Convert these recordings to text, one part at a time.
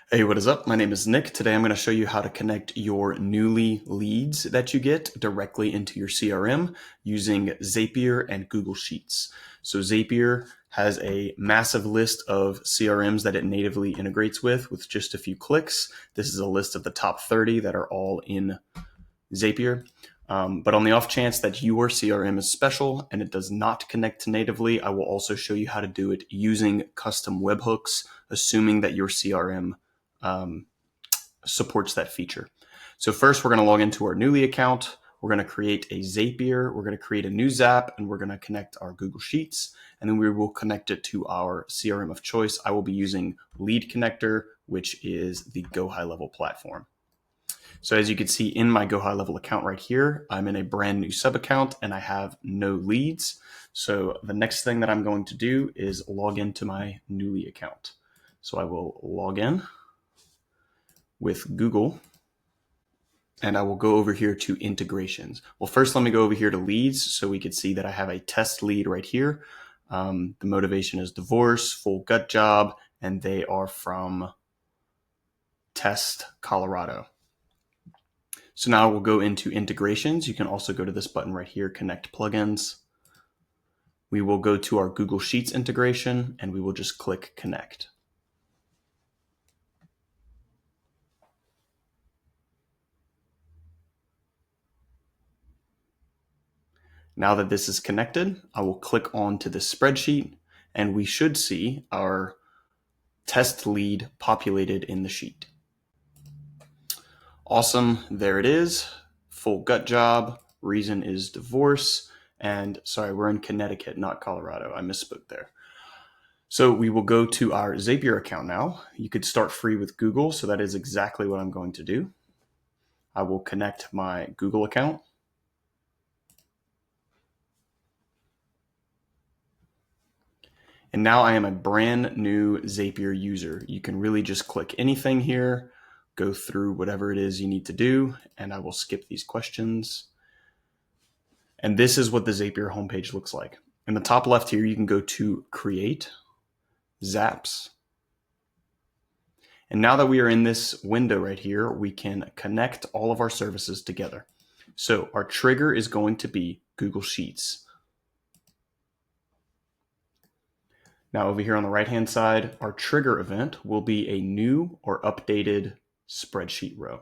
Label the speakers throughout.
Speaker 1: Hey, what is up? My name is Nick. Today I'm going to show you how to connect your Newleey leads that you get directly into your CRM using Zapier and Google Sheets. So Zapier has a massive list of CRMs that it natively integrates with just a few clicks. This is a list of the top 30 that are all in Zapier. But on the off chance that your CRM is special and it does not connect natively, I will also show you how to do it using custom webhooks, assuming that your CRM supports that feature. So first, we're going to log into our Newleey account. We're going to create a Zapier. We're going to create a new Zap, and we're going to connect our Google Sheets, and then we will connect it to our CRM of choice. I will be using Lead Connector, which is the Go High Level platform. So as you can see in my Go High Level account right here, I'm in a brand new sub account and I have no leads. So the next thing that I'm going to do is log into my Newleey account. So I will log in with Google and I will go over here to integrations. Well, first let me go over here to leads so we could see that I have a test lead right here. The motivation is divorce, full gut job, and they are from Test, Colorado. So now we'll go into integrations. You can also go to this button right here, connect plugins. We will go to our Google Sheets integration and we will just click connect. Now that this is connected, I will click on to this spreadsheet and we should see our test lead populated in the sheet. Awesome, there it is. Full gut job, reason is divorce, and sorry, we're in Connecticut, not Colorado. I misspoke there. So we will go to our Zapier account now. You could start free with Google, so that is exactly what I'm going to do. I will connect my Google account. And now I am a brand new Zapier user. You can really just click anything here, go through whatever it is you need to do, and I will skip these questions. And this is what the Zapier homepage looks like. In the top left here, you can go to Create, Zaps. And now that we are in this window right here, we can connect all of our services together. So our trigger is going to be Google Sheets. Now over here on the right-hand side, our trigger event will be a new or updated spreadsheet row.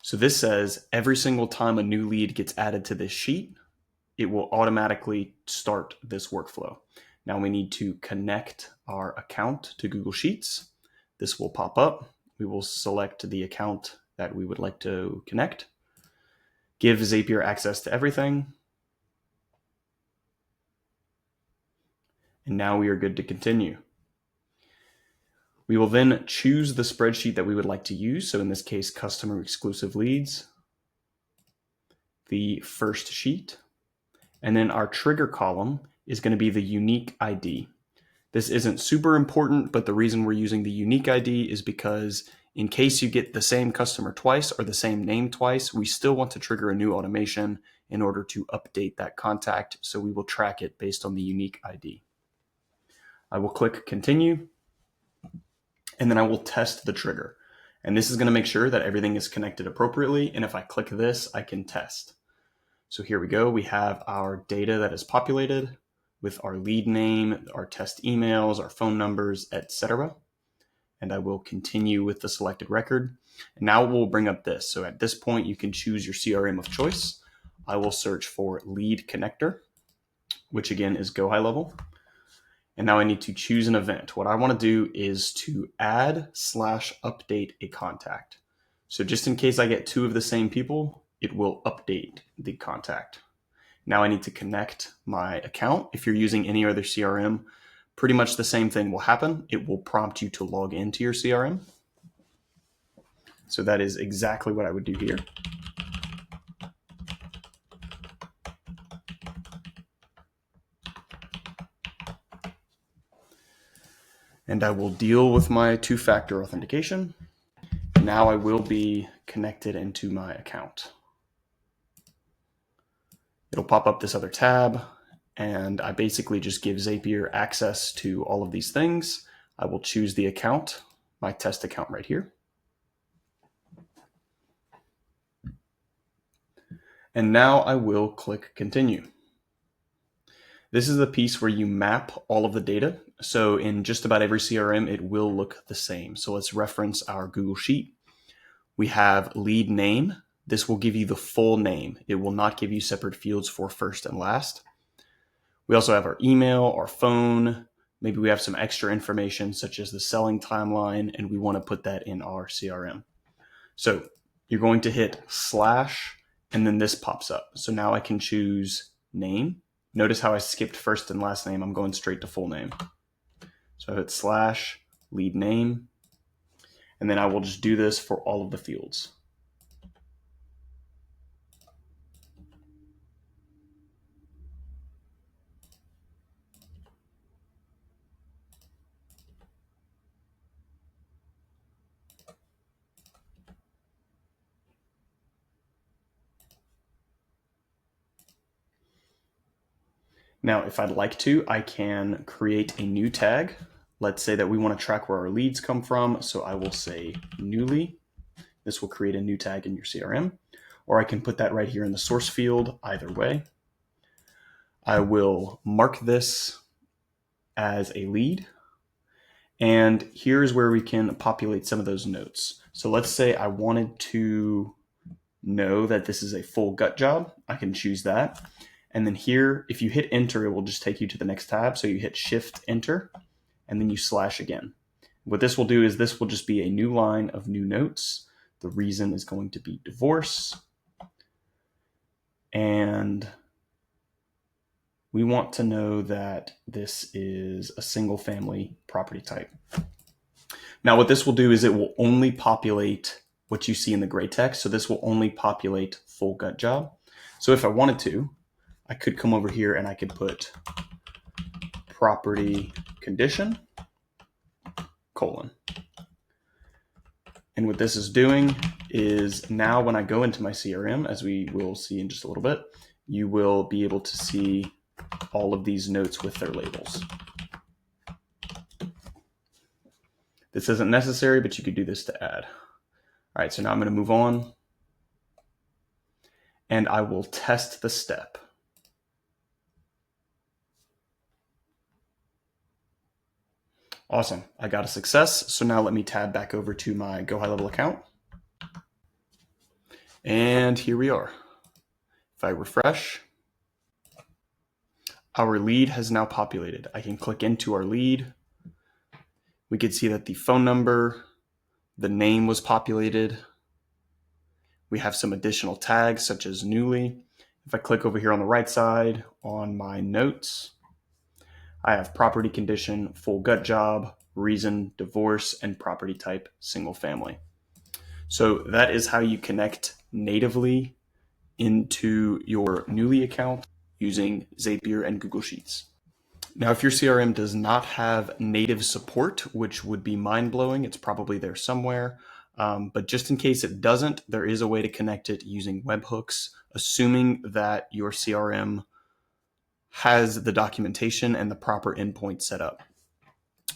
Speaker 1: So this says every single time a new lead gets added to this sheet, it will automatically start this workflow. Now we need to connect our account to Google Sheets. This will pop up. We will select the account that we would like to connect. Give Zapier access to everything. And now we are good to continue. We will then choose the spreadsheet that we would like to use. So in this case, customer exclusive leads, the first sheet, and then our trigger column is going to be the unique ID. This isn't super important, but the reason we're using the unique ID is because in case you get the same customer twice or the same name twice, we still want to trigger a new automation in order to update that contact. So we will track it based on the unique ID. I will click continue, and then I will test the trigger. And this is going to make sure that everything is connected appropriately. And if I click this, I can test. So here we go. We have our data that is populated with our lead name, our test emails, our phone numbers, etc. And I will continue with the selected record. And now we'll bring up this. So at this point, you can choose your CRM of choice. I will search for Lead Connector, which again is Go High Level. And now I need to choose an event. What I want to do is to add/update a contact. So just in case I get two of the same people, it will update the contact. Now I need to connect my account. If you're using any other CRM, pretty much the same thing will happen. It will prompt you to log into your CRM. So that is exactly what I would do here. And I will deal with my two-factor authentication. Now I will be connected into my account. It'll pop up this other tab, and I basically just give Zapier access to all of these things. I will choose the account, my test account right here. And now I will click continue. This is the piece where you map all of the data. So in just about every CRM, it will look the same. So let's reference our Google Sheet. We have lead name. This will give you the full name. It will not give you separate fields for first and last. We also have our email, our phone. Maybe we have some extra information such as the selling timeline, and we want to put that in our CRM. So you're going to hit slash, and then this pops up. So now I can choose name. Notice how I skipped first and last name. I'm going straight to full name. So I hit slash lead name, and then I will just do this for all of the fields. Now, if I'd like to, I can create a new tag. Let's say that we want to track where our leads come from. So I will say Newleey. This will create a new tag in your CRM, or I can put that right here in the source field, either way. I will mark this as a lead. And here's where we can populate some of those notes. So let's say I wanted to know that this is a full gut job. I can choose that. And then here, if you hit enter, it will just take you to the next tab. So you hit shift enter, and then you slash again. What this will do is this will just be a new line of new notes. The reason is going to be divorce. And we want to know that this is a single family property type. Now what this will do is it will only populate what you see in the gray text. So this will only populate full gut job. So if I wanted to, I could come over here and I could put property condition, colon. And what this is doing is now when I go into my CRM, as we will see in just a little bit, you will be able to see all of these notes with their labels. This isn't necessary, but you could do this to add. All right, so now I'm going to move on. And I will test the step. Awesome, I got a success. So now let me tab back over to my Go High Level account. And here we are. If I refresh, our lead has now populated. I can click into our lead. We could see that the phone number, the name was populated. We have some additional tags such as Newleey. If I click over here on the right side on my notes, I have property condition, full gut job, reason, divorce, and property type, single family. So that is how you connect natively into your Newleey account using Zapier and Google Sheets. Now, if your CRM does not have native support, which would be mind-blowing, it's probably there somewhere. But just in case it doesn't, there is a way to connect it using webhooks, assuming that your CRM has the documentation and the proper endpoint set up.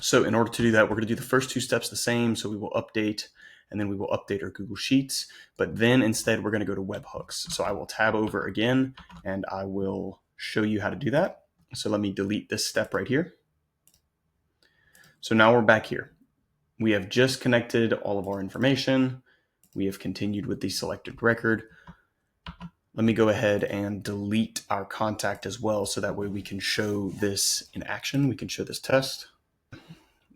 Speaker 1: So in order to do that, we're going to do the first two steps the same. So we will update, and then we will update our Google Sheets. But then instead, we're going to go to webhooks. So I will tab over again, and I will show you how to do that. So let me delete this step right here. So now we're back here. We have just connected all of our information. We have continued with the selected record. Let me go ahead and delete our contact as well, so that way we can show this in action. We can show this test.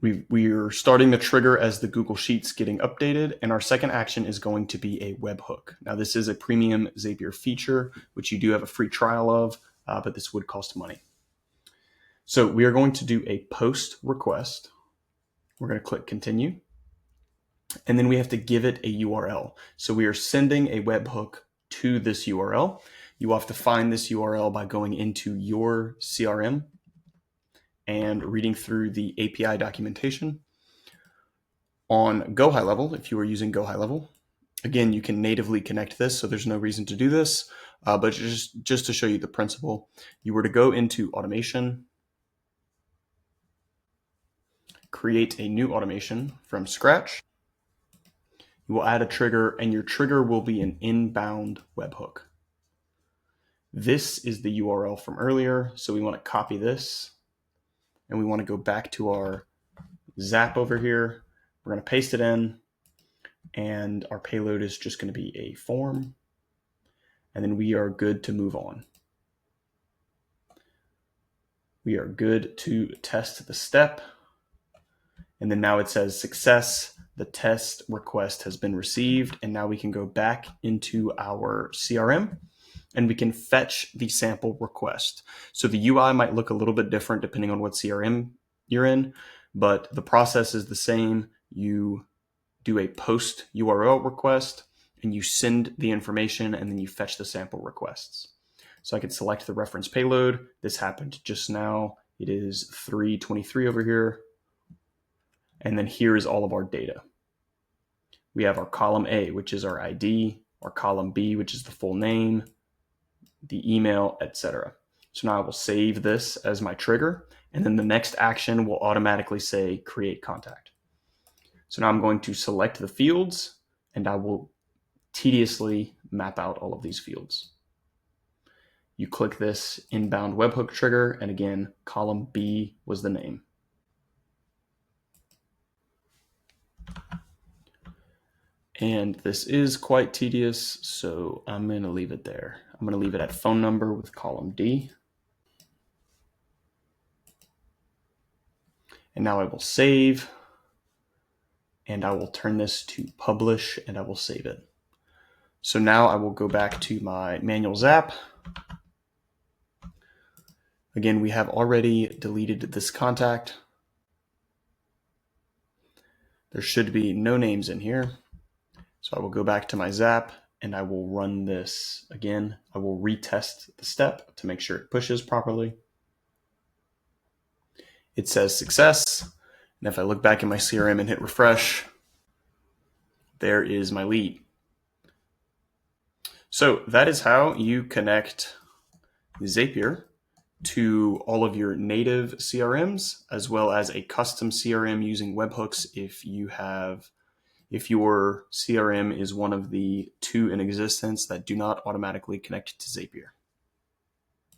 Speaker 1: We are starting the trigger as the Google Sheets getting updated, and our second action is going to be a webhook. Now this is a premium Zapier feature, which you do have a free trial of, but this would cost money. So we are going to do a post request. We're going to click continue. And then we have to give it a URL. So we are sending a webhook to this URL. You have to find this URL by going into your CRM and reading through the API documentation. On Go High Level, if you are using Go High Level, again, you can natively connect this, so there's no reason to do this, but just to show you the principle, you were to go into automation, create a new automation from scratch. You will add a trigger, and your trigger will be an inbound webhook. This is the URL from earlier, so we want to copy this, and we want to go back to our Zap over here. We're going to paste it in, and our payload is just going to be a form, and then we are good to move on. We are good to test the step, and then now it says success. The test request has been received, and now we can go back into our CRM and we can fetch the sample request. So the UI might look a little bit different depending on what CRM you're in, but the process is the same. You do a post URL request and you send the information, and then you fetch the sample requests. So I can select the reference payload. This happened just now. It is 323 over here. And then here is all of our data. We have our column A, which is our ID, our column B, which is the full name, the email, etc. So now I will save this as my trigger, and then the next action will automatically say create contact. So now I'm going to select the fields, and I will tediously map out all of these fields. You click this inbound webhook trigger, and again, column B was the name. And this is quite tedious, so I'm going to leave it there. I'm going to leave it at phone number with column D. And now I will save, and I will turn this to publish, and I will save it. So now I will go back to my manual Zap. Again, we have already deleted this contact. There should be no names in here. So I will go back to my Zap and I will run this again. I will retest the step to make sure it pushes properly. It says success. And if I look back in my CRM and hit refresh, there is my lead. So that is how you connect Zapier to all of your native CRMs, as well as a custom CRM using webhooks if your CRM is one of the 2 in existence that do not automatically connect to Zapier.